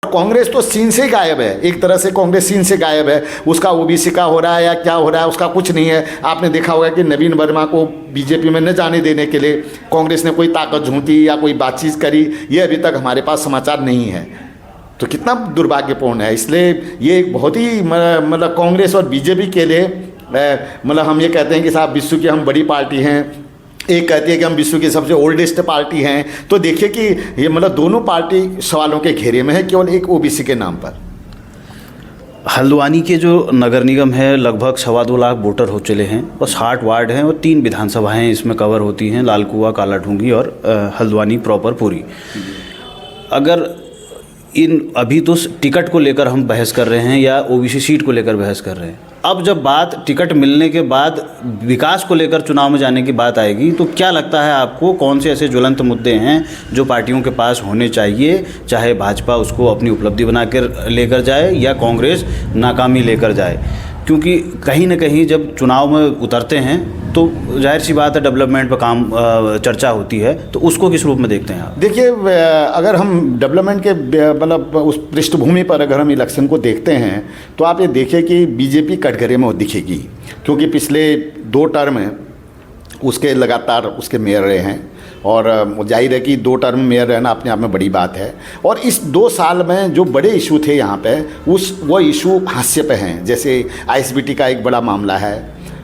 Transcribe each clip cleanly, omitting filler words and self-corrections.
कांग्रेस तो सीन से ही गायब है, एक तरह से कांग्रेस सीन से गायब है। उसका ओबीसी का हो रहा है या क्या हो रहा है उसका कुछ नहीं है। आपने देखा होगा कि नवीन वर्मा को बीजेपी में न जाने देने के लिए कांग्रेस ने कोई ताकत झूठी या कोई बातचीत करी, ये अभी तक हमारे पास समाचार नहीं है। तो कितना दुर्भाग्यपूर्ण है। इसलिए ये एक बहुत ही मतलब कांग्रेस और बीजेपी के लिए मतलब हम ये कहते हैं कि साहब विश्व की हम बड़ी पार्टी हैं, एक कहती है कि हम विश्व की सबसे ओल्डेस्ट पार्टी हैं। तो देखिए कि ये मतलब दोनों पार्टी सवालों के घेरे में है केवल एक ओबीसी के नाम पर। हल्द्वानी के जो नगर निगम है लगभग 2.25 लाख वोटर हो चले हैं और 60 वार्ड हैं और 3 विधानसभाएं इसमें कवर होती हैं, लाल कुआं, काला ढूंगी और हल्द्वानी प्रॉपर पूरी। अगर इन अभी तो टिकट को लेकर हम बहस कर रहे हैं या ओबीसी सीट को लेकर बहस कर रहे हैं, अब जब बात टिकट मिलने के बाद विकास को लेकर चुनाव में जाने की बात आएगी तो क्या लगता है आपको कौन से ऐसे ज्वलंत मुद्दे हैं जो पार्टियों के पास होने चाहिए, चाहे भाजपा उसको अपनी उपलब्धि बना कर लेकर जाए या कांग्रेस नाकामी लेकर जाए? क्योंकि कहीं ना कहीं जब चुनाव में उतरते हैं तो जाहिर सी बात है डेवलपमेंट पर काम चर्चा होती है, तो उसको किस रूप में देखते हैं आप? देखिए, अगर हम डेवलपमेंट के मतलब उस पृष्ठभूमि पर अगर हम इलेक्शन को देखते हैं तो आप ये देखिए कि बीजेपी कटघरे में दिखेगी, क्योंकि पिछले 2 टर्म उसके लगातार उसके मेयर रहे हैं और जाहिर है कि 2 टर्म मेयर रहना अपने आप में बड़ी बात है। और इस 2 साल में जो बड़े इशू थे यहाँ पे वो इशू हास्य पे हैं। जैसे आईएसबीटी का एक बड़ा मामला है,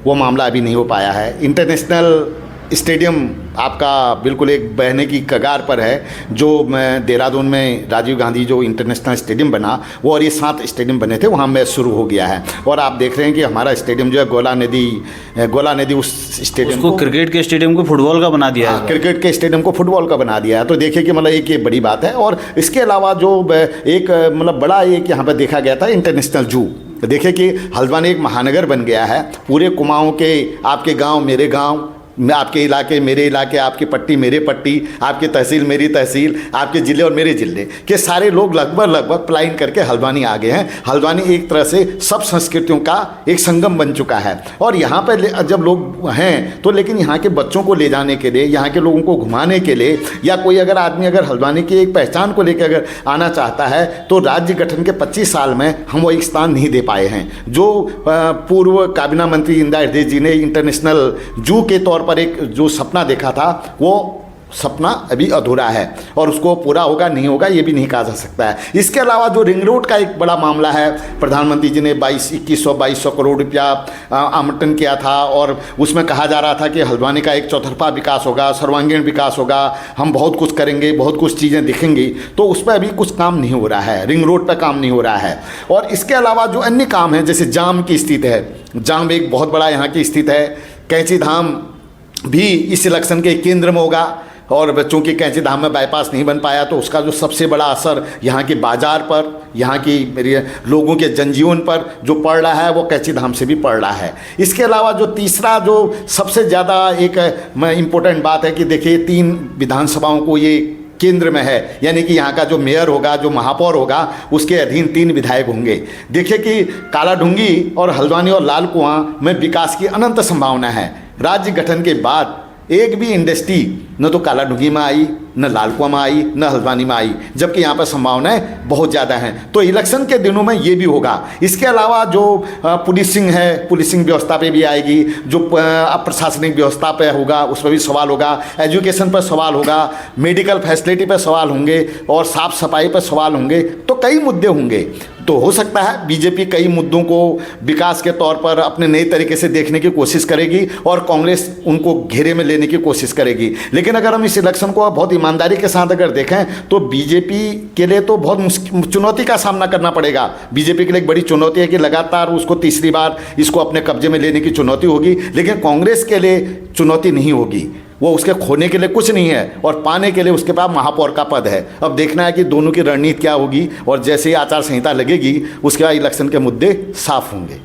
वो मामला अभी नहीं हो पाया है। इंटरनेशनल स्टेडियम आपका बिल्कुल एक बहने की कगार पर है, जो देहरादून में राजीव गांधी जो इंटरनेशनल स्टेडियम बना वो, और ये 7 स्टेडियम बने थे, वहाँ मैच शुरू हो गया है। और आप देख रहे हैं कि हमारा स्टेडियम जो है गोला नदी उस स्टेडियम को क्रिकेट के स्टेडियम को फुटबॉल का बना दिया है। क्रिकेट के स्टेडियम को फुटबॉल का बना दिया है। तो देखिए कि मतलब एक ये बड़ी बात है। और इसके अलावा जो एक मतलब बड़ा एक यहाँ पर देखा गया था इंटरनेशनल जू। देखिए कि हल्द्वानी एक महानगर बन गया है। पूरे कुमाऊँ के आपके गाँव मेरे गाँव, आपके इलाके मेरे इलाके, आपकी पट्टी मेरे पट्टी, आपकी तहसील मेरी तहसील, आपके ज़िले और मेरे ज़िले के सारे लोग लगभग पलायन करके हल्द्वानी आ गए हैं। हल्द्वानी एक तरह से सब संस्कृतियों का एक संगम बन चुका है। और यहाँ पर जब लोग हैं तो लेकिन यहाँ के बच्चों को ले जाने के लिए, यहाँ के लोगों को घुमाने के लिए, या कोई अगर आदमी अगर हल्द्वानी की एक पहचान को लेकर अगर आना चाहता है तो राज्य गठन के 25 साल में हम वो एक स्थान नहीं दे पाए हैं। जो पूर्व काबीना मंत्री इंदिरा हृदय जी ने इंटरनेशनल जू के तौर पर एक जो सपना देखा था, वो सपना अभी अधूरा है और उसको पूरा होगा नहीं होगा ये भी नहीं कहा जा सकता है। इसके अलावा जो रिंग रोड का एक बड़ा मामला है, प्रधानमंत्री जी ने 2100 करोड़ रुपया आवंटन किया था और उसमें कहा जा रहा था कि हल्द्वानी का एक चौतरफा विकास होगा, सर्वांगीण विकास होगा, हम बहुत कुछ करेंगे, बहुत कुछ चीज़ें दिखेंगी। तो उस पर अभी कुछ काम नहीं हो रहा है, रिंग रोड पर काम नहीं हो रहा है। और इसके अलावा जो अन्य काम है, जैसे जाम की स्थिति है, जाम एक बहुत बड़ा यहाँ की स्थिति है। कैंची धाम भी इस इलेक्शन के केंद्र में होगा और बच्चों की कैंची धाम में बाईपास नहीं बन पाया तो उसका जो सबसे बड़ा असर यहाँ के बाज़ार पर, यहाँ की मेरे लोगों के जनजीवन पर जो पड़ रहा है वो कैंची धाम से भी पड़ रहा है। इसके अलावा जो तीसरा जो सबसे ज़्यादा एक इम्पोर्टेंट बात है कि देखिए 3 विधानसभाओं को ये केंद्र में है, यानी कि यहाँ का जो मेयर होगा, जो महापौर होगा, उसके अधीन 3 विधायक होंगे। देखिए कि काला ढूंगी और हल्द्वानी और लाल कुआं में विकास की अनंत संभावना है। राज्य गठन के बाद एक भी इंडस्ट्री न तो काला ढूंगी में आई, न लाल कुआं में आई, न हल्द्वानी में आई, जबकि यहाँ पर संभावनाएं बहुत ज़्यादा हैं। तो इलेक्शन के दिनों में ये भी होगा। इसके अलावा जो पुलिसिंग है, पुलिसिंग व्यवस्था पे भी आएगी, जो प्रशासनिक व्यवस्था पे होगा उस पर भी सवाल होगा, एजुकेशन पर सवाल होगा, मेडिकल फैसिलिटी पर सवाल होंगे और साफ़ सफाई पर सवाल होंगे। तो कई मुद्दे होंगे। तो हो सकता है बीजेपी कई मुद्दों को विकास के तौर पर अपने नए तरीके से देखने की कोशिश करेगी और कांग्रेस उनको घेरे में लेने की कोशिश करेगी। लेकिन अगर हम इस इलेक्शन को बहुत ईमानदारी के साथ अगर देखें तो बीजेपी के लिए तो बहुत चुनौती का सामना करना पड़ेगा। बीजेपी के लिए एक बड़ी चुनौती है कि लगातार उसको तीसरी बार इसको अपने कब्जे में लेने की चुनौती होगी। लेकिन कांग्रेस के लिए चुनौती नहीं होगी, वो उसके खोने के लिए कुछ नहीं है और पाने के लिए उसके पास महापौर का पद है। अब देखना है कि दोनों की रणनीति क्या होगी और जैसे ही आचार संहिता लगेगी उसके बाद इलेक्शन के मुद्दे साफ होंगे।